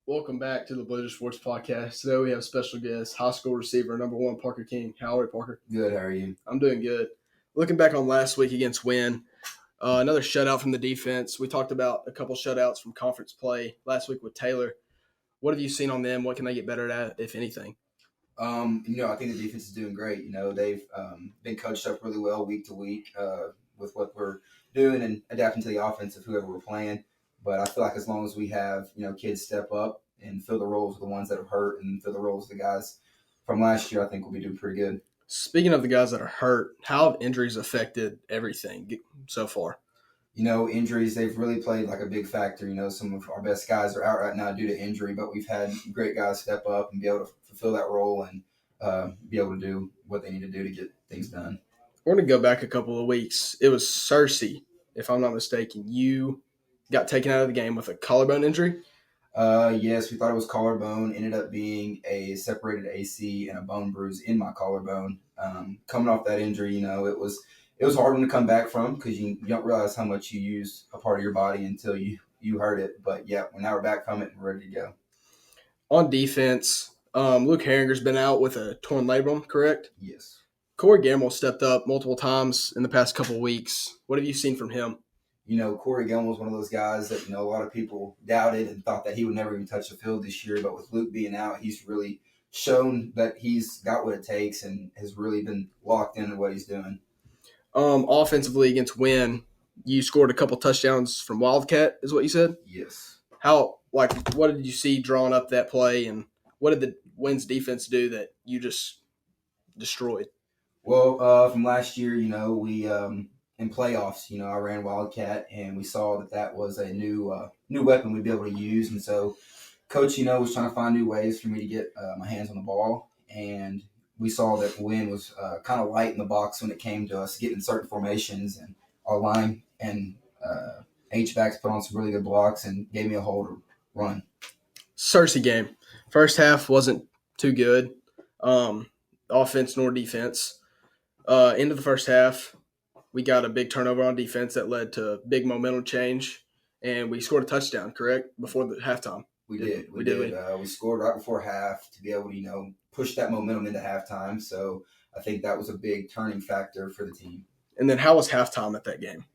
Welcome back to the Blizzard Sports Podcast. Today we have a special guest, high school receiver number one, Parker King. How are you, Parker? Good, how are you? I'm doing good. Looking back on last week against Wynn, another shutout from the defense. We talked about a couple shutouts from conference play last week with Taylor. What have you seen on them? What can they get better at, if anything? I think the defense is doing great. They've been coached up really well week to week with what we're doing and adapting to the offense of whoever we're playing. But I feel like as long as we have, kids step up and fill the roles of the ones that have hurt and fill the roles of the guys from last year, I think we'll be doing pretty good. Speaking of the guys that are hurt, how have injuries affected everything so far? Injuries, they've really played like a big factor. Some of our best guys are out right now due to injury, but we've had great guys step up and be able to fulfill that role and be able to do what they need to do to get things done. We're going to go back a couple of weeks. It was Searcy, if I'm not mistaken. You got taken out of the game with a collarbone injury? Yes, we thought it was collarbone. Ended up being a separated AC and a bone bruise in my collarbone. Coming off that injury, it was hard one to come back from because you don't realize how much you use a part of your body until you hurt it. But yeah, now we're back from it and we're ready to go. On defense, Luke Herringer's been out with a torn labrum, correct? Yes. Corey Gamble stepped up multiple times in the past couple of weeks. What have you seen from him? Corey Gamble was one of those guys that, a lot of people doubted and thought that he would never even touch the field this year. But with Luke being out, he's really shown that he's got what it takes and has really been locked into what he's doing. Offensively against Wynn, you scored a couple touchdowns from Wildcat, is what you said? Yes. What did you see drawing up that play, and what did the Wynn's defense do that you just destroyed? Well, from last year, we in playoffs, I ran Wildcat, and we saw that was a new weapon we'd be able to use. And so Coach, was trying to find new ways for me to get my hands on the ball. And we saw that Wynn was kind of light in the box when it came to us getting certain formations. And our line and H-backs put on some really good blocks and gave me a hole to run. Searcy game. First half wasn't too good, offense nor defense. Into the first half, we got a big turnover on defense that led to big momentum change, and we scored a touchdown, correct, before the halftime. We did. We scored right before half to be able to, push that momentum into halftime. So I think that was a big turning factor for the team. And then how was halftime at that game?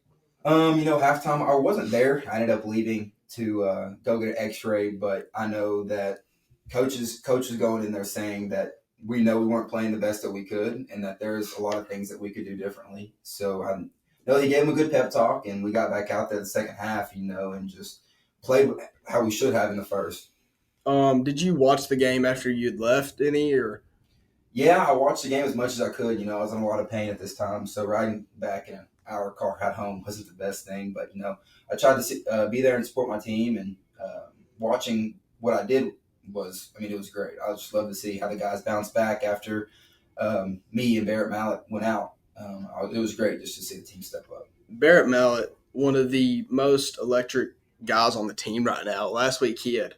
Halftime, I wasn't there. I ended up leaving to go get an x-ray, but I know that coaches going in there saying that we know we weren't playing the best that we could and that there's a lot of things that we could do differently. So I know he gave him a good pep talk, and we got back out there the second half, and just played how we should have in the first. Did you watch the game after you'd left any, or? Yeah, I watched the game as much as I could. I was in a lot of pain at this time, so riding back in an hour car ride home wasn't the best thing. But, I tried to be there and support my team, and watching what I did it was great. I just love to see how the guys bounced back after me and Barrett Mallett went out. It was great just to see the team step up. Barrett Mallett, one of the most electric guys on the team right now. Last week he had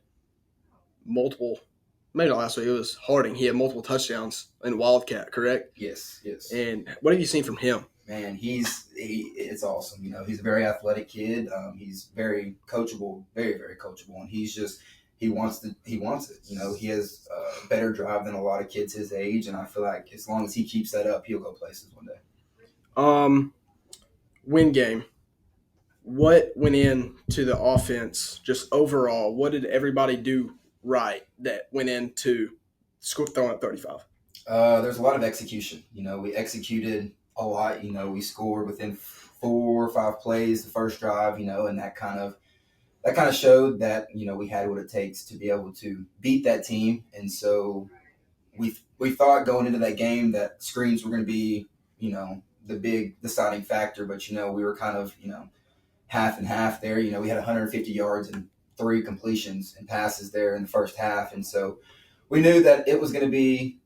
maybe not last week, it was Harding. He had multiple touchdowns in Wildcat, correct? Yes. And what have you seen from him? Man, it's awesome. He's a very athletic kid. He's very coachable, very, very coachable, and he wants it. He has a better drive than a lot of kids his age, and I feel like as long as he keeps that up, he'll go places one day. Win game. What went into the offense just overall? What did everybody do right that went into throwing at 35? There's a lot of execution. We executed a lot. We scored within 4 or 5 plays the first drive, and that kind of showed that, we had what it takes to be able to beat that team. And so we thought going into that game that screens were going to be, the big deciding factor. But, we were kind of, half and half there. We had 150 yards and 3 completions and passes there in the first half. And so we knew that it was going to be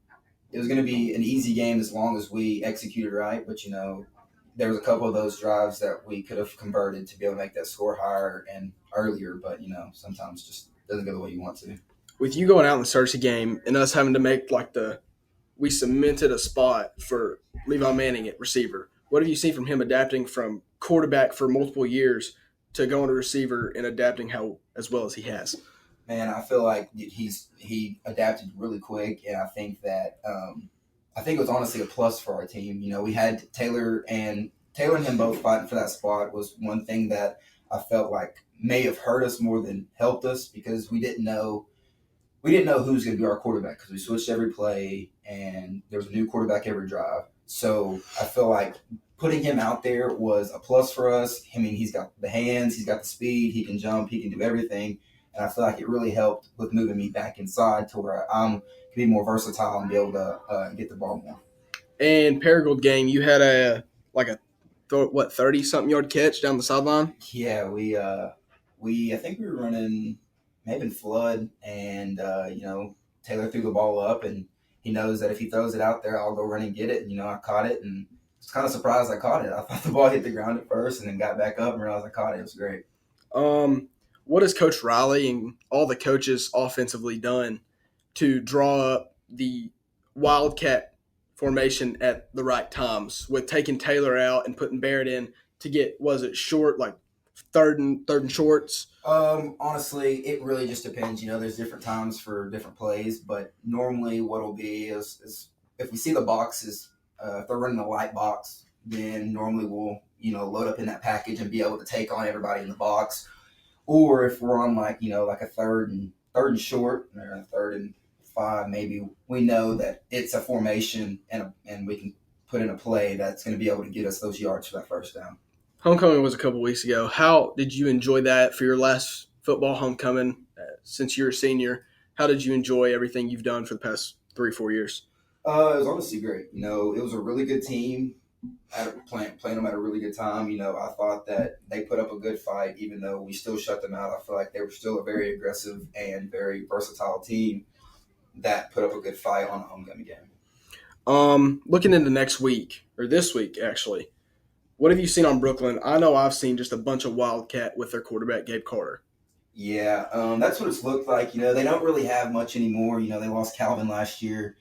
an easy game as long as we executed right. But, there was a couple of those drives that we could have converted to be able to make that score higher and earlier. But, sometimes just doesn't go the way you want to. With you going out in the Searcy game and us having to make we cemented a spot for Levi Manning at receiver. What have you seen from him adapting from quarterback for multiple years to going to receiver and adapting how as well as he has? Man, I feel like he adapted really quick, and I think it was honestly a plus for our team. You know, we had Taylor and him both fighting for that spot was one thing that I felt like may have hurt us more than helped us because we didn't know who was going to be our quarterback because we switched every play and there was a new quarterback every drive. So I feel like putting him out there was a plus for us. I mean, he's got the hands, he's got the speed, he can jump, he can do everything. And I feel like it really helped with moving me back inside to where I'm can be more versatile and be able to get the ball more. And Paragould game, you had a like a 30 something yard catch down the sideline. Yeah, we I think we were running maybe in flood, and Taylor threw the ball up, and he knows that if he throws it out there, I'll go run and get it. You know, I caught it, and I was kind of surprised I caught it. I thought the ball hit the ground at first, and then got back up and realized I caught it. It was great. Um, what has Coach Riley and all the coaches offensively done to draw up the Wildcat formation at the right times with taking Taylor out and putting Barrett in to get was it short like third and shorts? Honestly, it really just depends. You know, there's different times for different plays, but normally what'll be is if we see the boxes, if they're running a light box, then normally we'll load up in that package and be able to take on everybody in the box. Or if we're on like a third and short or a 3rd and 5, maybe we know that it's a formation and we can put in a play that's going to be able to get us those yards for that first down. Homecoming was a couple weeks ago. How did you enjoy that for your last football homecoming since you're a senior? How did you enjoy everything you've done for the past 3 4 years? It was honestly great. You know, it was a really good team. Playing them at a really good time. You know, I thought that they put up a good fight, even though we still shut them out. I feel like they were still a very aggressive and very versatile team that put up a good fight on a homecoming game. Looking into next week or this week actually, what have you seen on Brooklyn? I know I've seen just a bunch of Wildcat with their quarterback Gabe Carter. Yeah, that's what it's looked like. You know, they don't really have much anymore. You know, they lost Calvin last year.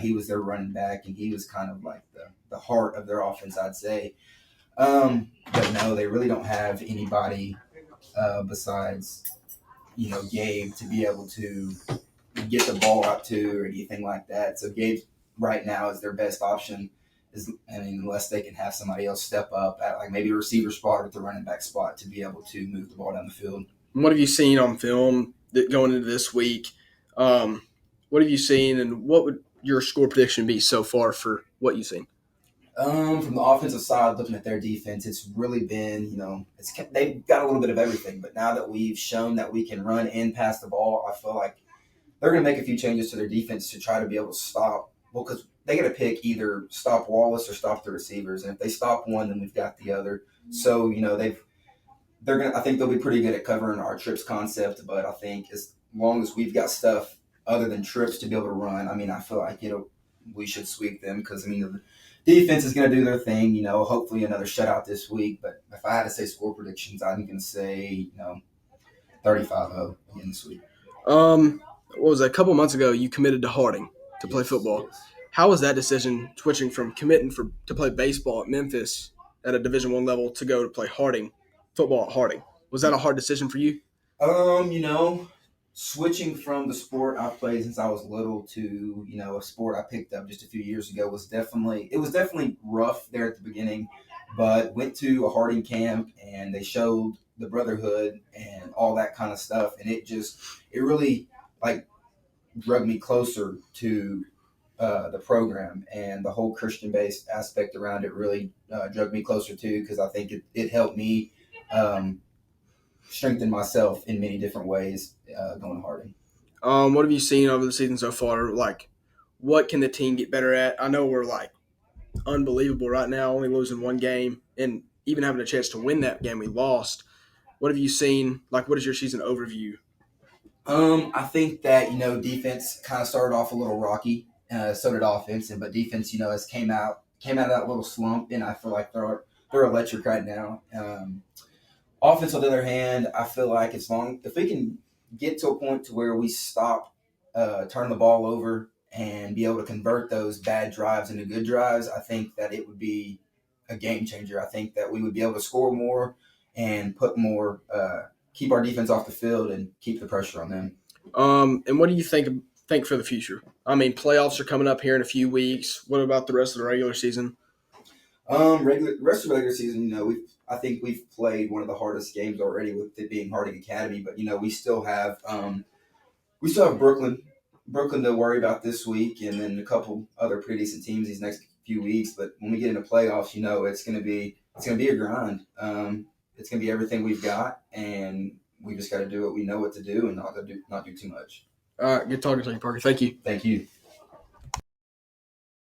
He was their running back, and he was kind of like the heart of their offense, I'd say. But no, they really don't have anybody besides Gabe to be able to get the ball out to or anything like that. So Gabe right now is their best option. Unless they can have somebody else step up at like maybe a receiver spot or at the running back spot to be able to move the ball down the field. What have you seen on film that going into this week? What have you seen, and what would your score prediction be so far for what you've seen? From the offensive side, looking at their defense, it's really been, they've got a little bit of everything. But now that we've shown that we can run and pass the ball, I feel like they're going to make a few changes to their defense to try to be able to stop. Well, because they got to pick either stop Wallace or stop the receivers, and if they stop one, then we've got the other. So they're gonna. I think they'll be pretty good at covering our trips concept. But I think as long as we've got stuff other than trips to be able to run, I feel like we should sweep them because the defense is going to do their thing. You know, hopefully another shutout this week. But if I had to say score predictions, I'm going to say 35-0 again this week. What was that? A couple months ago, you committed to Harding to play football. Yes. How was that decision switching from committing to play baseball at Memphis at a Division I level to go to play football at Harding? Was that a hard decision for you? Switching from the sport I've played since I was little to a sport I picked up just a few years ago was definitely rough there at the beginning, but went to a Harding camp and they showed the brotherhood and all that kind of stuff, and it really like drug me closer to the program, and the whole Christian-based aspect around it really drug me closer too, because I think it helped me strengthen myself in many different ways going to Harding. What have you seen over the season so far? Like, what can the team get better at? I know we're like unbelievable right now, only losing one game, and even having a chance to win that game we lost. What have you seen? Like, what is your season overview? I think that defense kind of started off a little rocky. So did offense, but defense, has came out of that little slump, and I feel like they're electric right now. Offense, on the other hand, I feel like if we can get to a point to where we stop turning the ball over and be able to convert those bad drives into good drives, I think that it would be a game changer. I think that we would be able to score more and put more keep our defense off the field and keep the pressure on them. And what do you think for the future? I mean, playoffs are coming up here in a few weeks. What about the rest of the regular season? Rest of the regular season, I think we've played one of the hardest games already with it being Harding Academy, but we still have Brooklyn to worry about this week, and then a couple other pretty decent teams these next few weeks. But when we get into playoffs, it's gonna be a grind. It's gonna be everything we've got, and we just got to do what we know what to do, and not do too much. All right, good talking to you, Parker. Thank you. Thank you.